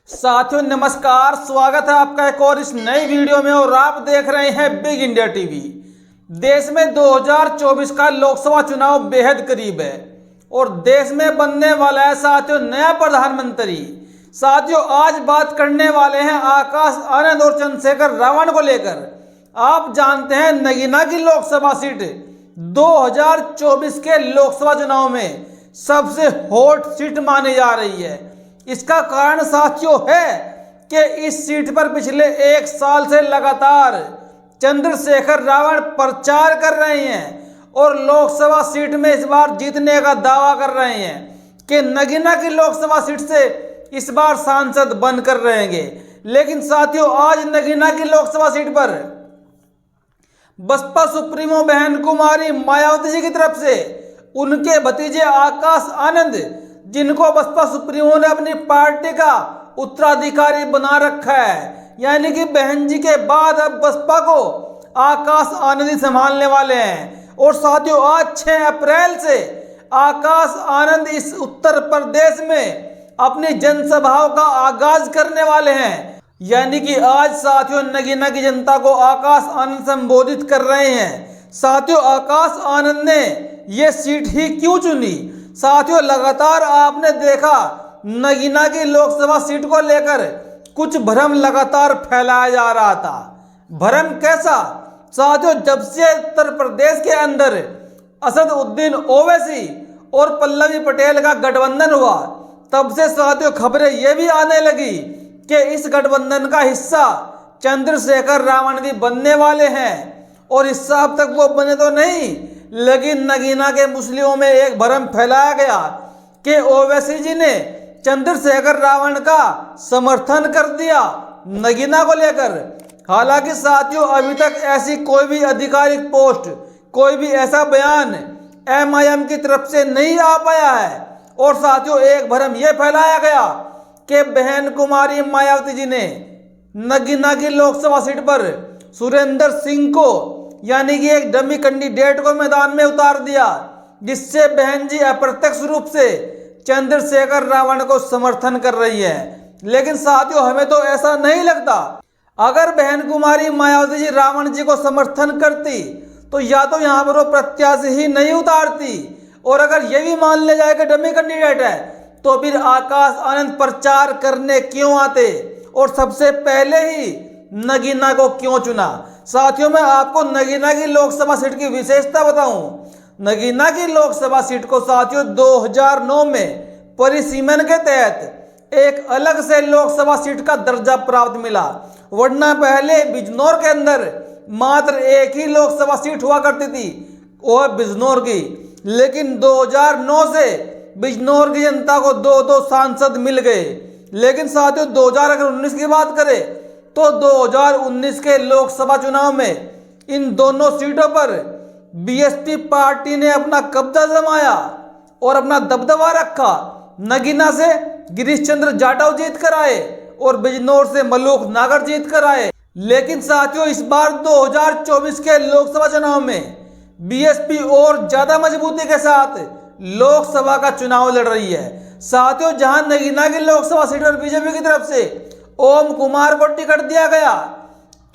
साथियों नमस्कार, स्वागत है आपका एक और इस नई वीडियो में और आप देख रहे हैं बिग इंडिया टीवी। देश में 2024 का लोकसभा चुनाव बेहद करीब है और देश में बनने वाला है साथियों नया प्रधानमंत्री। साथियों आज बात करने वाले हैं आकाश आनंद और चंद्रशेखर रावण को लेकर। आप जानते हैं नगीना की लोकसभा सीट 2024 के लोकसभा चुनाव में सबसे हॉट सीट मानी जा रही है। इसका कारण साथियों है कि इस सीट पर पिछले एक साल से लगातार चंद्रशेखर रावण प्रचार कर रहे हैं और लोकसभा सीट में इस बार जीतने का दावा कर रहे हैं कि नगीना की लोकसभा सीट से इस बार सांसद बनकर रहेंगे। लेकिन साथियों आज नगीना की लोकसभा सीट पर बसपा सुप्रीमो बहन कुमारी मायावती जी की तरफ से उनके भतीजे आकाश आनंद, जिनको बसपा सुप्रीमो ने अपनी पार्टी का उत्तराधिकारी बना रखा है, यानी कि बहन जी के बाद अब बसपा को आकाश आनंद ही संभालने वाले हैं। और साथियों आज 6 अप्रैल से आकाश आनंद इस उत्तर प्रदेश में अपनी जनसभाओं का आगाज करने वाले हैं। यानी कि आज साथियों नगीना की जनता को आकाश आनंद संबोधित कर रहे हैं। साथियों आकाश आनंद ने ये सीट ही क्यों चुनी? साथियों लगातार आपने देखा नगीना की लोकसभा सीट को लेकर कुछ भ्रम लगातार फैलाया जा रहा था। भ्रम कैसा? साथियों जब से उत्तर प्रदेश के अंदर असदुद्दीन ओवैसी और पल्लवी पटेल का गठबंधन हुआ, तब से साथियों खबरें ये भी आने लगी कि इस गठबंधन का हिस्सा चंद्रशेखर रावण भी बनने वाले हैं। और हिस्सा अब तक वो बने तो नहीं, लेकिन नगीना के मुस्लिमों में एक भ्रम फैलाया गया कि ओवैसी जी ने चंद्रशेखर रावण का समर्थन कर दिया नगीना को लेकर। हालांकि साथियों अभी तक ऐसी कोई भी आधिकारिक पोस्ट, कोई भी ऐसा बयान एमआईएम की तरफ से नहीं आ पाया है। और साथियों एक भ्रम यह फैलाया गया कि बहन कुमारी मायावती जी ने नगीना की लोकसभा सीट पर सुरेंद्र सिंह को, यानी कि एक डमी कैंडिडेट को मैदान में उतार दिया, जिससे बहन जी अप्रत्यक्ष रूप से चंद्रशेखर रावण को समर्थन कर रही है। लेकिन साथियों हमें तो ऐसा नहीं लगता। अगर बहन कुमारी मायावती जी रावण जी को समर्थन करती तो या तो यहाँ पर वो प्रत्याशी ही नहीं उतारती, और अगर ये भी मान ले जाए कि डमी कैंडिडेट है तो फिर आकाश आनंद प्रचार करने क्यों आते और सबसे पहले ही नगीना को क्यों चुना? साथियों मैं आपको नगीना की लोकसभा सीट की विशेषता बताऊं। नगीना की लोकसभा सीट को साथियों 2009 में परिसीमन के तहत एक अलग से लोकसभा सीट का दर्जा प्राप्त मिला, वरना पहले बिजनौर के अंदर मात्र एक ही लोकसभा सीट हुआ करती थी, वो है बिजनौर की। लेकिन 2009 से बिजनौर की जनता को 2-2 सांसद मिल गए। लेकिन साथियों 2019 की बात करें तो 2019 के लोकसभा चुनाव में इन दोनों सीटों पर बीएसपी पार्टी ने अपना कब्जा जमाया और अपना दबदबा रखा। नगीना से गिरीश चंद्र जाटव जीत कर आए और बिजनौर से मलूक नागर जीत कर आए। लेकिन साथियों इस बार 2024 के लोकसभा चुनाव में बीएसपी और ज्यादा मजबूती के साथ लोकसभा का चुनाव लड़ रही है। साथियों जहां नगीना की लोकसभा सीट पर बीजेपी की तरफ से ओम कुमार को टिकट दिया गया,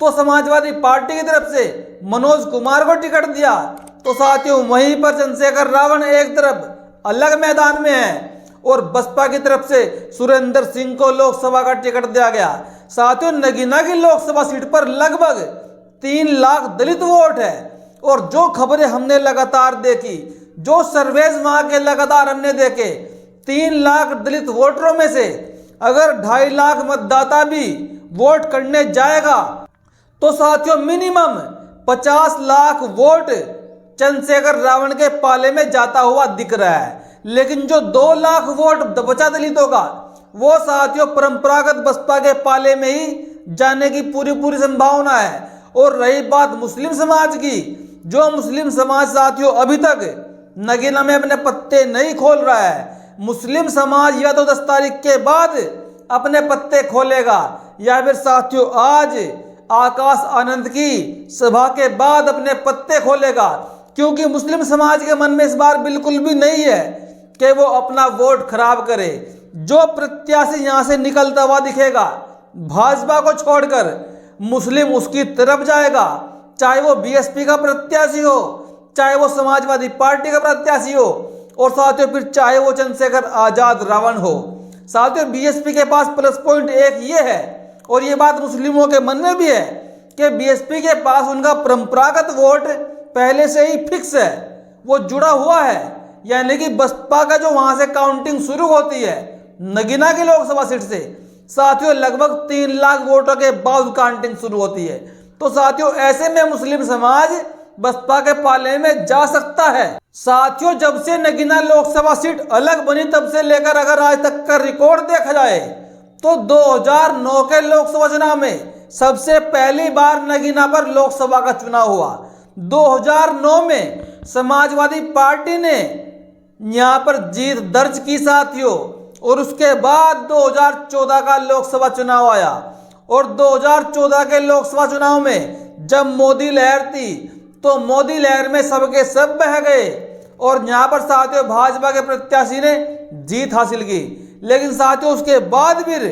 तो समाजवादी पार्टी की तरफ से मनोज कुमार को टिकट दिया, तो साथियों वहीं पर चंद्रशेखर रावण एक तरफ अलग मैदान में है और बसपा की तरफ से सुरेंद्र सिंह को लोकसभा का टिकट दिया गया। साथियों नगीना की लोकसभा सीट पर लगभग 3 लाख दलित वोट है। और जो खबरें हमने लगातार देखी, जो सर्वेज वहां के लगातार हमने देखे, 3 लाख दलित वोटरों में से अगर 2.5 लाख मतदाता भी वोट करने जाएगा तो साथियों मिनिमम 50 लाख वोट चंद्रशेखर रावण के पाले में जाता हुआ दिख रहा है। लेकिन जो 2 लाख वोट बचा दलितों का, वो साथियों परंपरागत बसपा के पाले में ही जाने की पूरी संभावना है। और रही बात मुस्लिम समाज की, जो मुस्लिम समाज साथियों अभी तक नगीना में अपने पत्ते नहीं खोल रहा है। मुस्लिम समाज या तो 10 तारीख के बाद अपने पत्ते खोलेगा या फिर साथियों आज आकाश आनंद की सभा के बाद अपने पत्ते खोलेगा, क्योंकि मुस्लिम समाज के मन में इस बार बिल्कुल भी नहीं है कि वो अपना वोट खराब करे। जो प्रत्याशी यहां से निकलता हुआ दिखेगा भाजपा को छोड़कर मुस्लिम उसकी तरफ जाएगा, चाहे वो बीएसपी का प्रत्याशी हो, चाहे वो समाजवादी पार्टी का प्रत्याशी हो, और साथियों फिर चाहे वो चंद्रशेखर आजाद रावण हो। साथियों बीएसपी के पास प्लस पॉइंट एक ये है, और ये बात मुस्लिमों के मन में भी है, कि बीएसपी के पास उनका परंपरागत वोट पहले से ही फिक्स है, वो जुड़ा हुआ है। यानी कि बसपा का जो वहां से काउंटिंग शुरू होती है नगीना की लोकसभा सीट से, साथियों लगभग 3 लाख वोटों के बाद काउंटिंग शुरू होती है। तो साथियों ऐसे में मुस्लिम समाज बसपा के पाले में जा सकता है। साथियों जब से नगीना लोकसभा सीट अलग बनी तब से लेकर अगर आज तक का रिकॉर्ड देखा जाए तो 2009 के लोकसभा चुनाव में सबसे पहली बार नगीना पर लोकसभा का चुनाव हुआ। 2009 में समाजवादी पार्टी ने यहां पर जीत दर्ज की साथियों, और उसके बाद 2014 का लोकसभा चुनाव आया, और 2014 के लोकसभा चुनाव में जब मोदी लहर थी तो मोदी लहर में सबके सब बह गए, और यहां पर साथियों भाजपा के प्रत्याशी ने जीत हासिल की। लेकिन साथियों उसके बाद फिर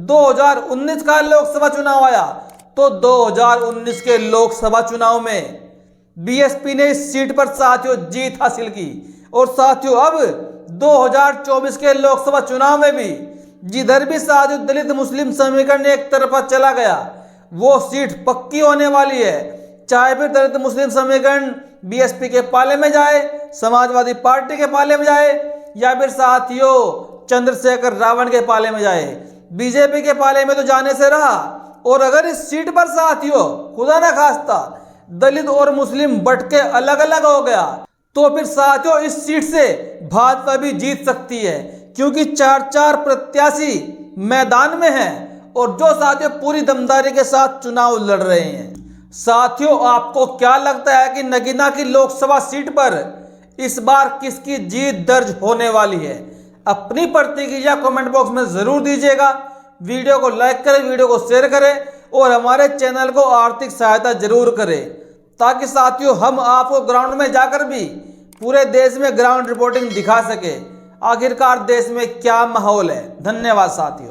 2019 का लोकसभा चुनाव आया, तो 2019 के लोकसभा चुनाव में बीएसपी ने इस सीट पर साथियों जीत हासिल की। और साथियों अब 2024 के लोकसभा चुनाव में भी जिधर भी साथियों दलित मुस्लिम समीकरण एक तरफा चला गया वो सीट पक्की होने वाली है। चाहे फिर दलित मुस्लिम समीकरण बीएसपी के पाले में जाए, समाजवादी पार्टी के पाले में जाए, या फिर साथियों चंद्रशेखर रावण के पाले में जाए, बीजेपी के पाले में तो जाने से रहा। और अगर इस सीट पर साथियों खुदा ना खास्ता दलित और मुस्लिम बट के अलग अलग हो गया तो फिर साथियों इस सीट से भाजपा भी जीत सकती है, क्योंकि 4 प्रत्याशी मैदान में हैं और जो साथियों पूरी दमदारी के साथ चुनाव लड़ रहे हैं। साथियों आपको क्या लगता है कि नगीना की लोकसभा सीट पर इस बार किसकी जीत दर्ज होने वाली है? अपनी प्रतिक्रिया कमेंट बॉक्स में जरूर दीजिएगा। वीडियो को लाइक करें, वीडियो को शेयर करें और हमारे चैनल को आर्थिक सहायता जरूर करें, ताकि साथियों हम आपको ग्राउंड में जाकर भी पूरे देश में ग्राउंड रिपोर्टिंग दिखा सके आखिरकार देश में क्या माहौल है। धन्यवाद साथियों।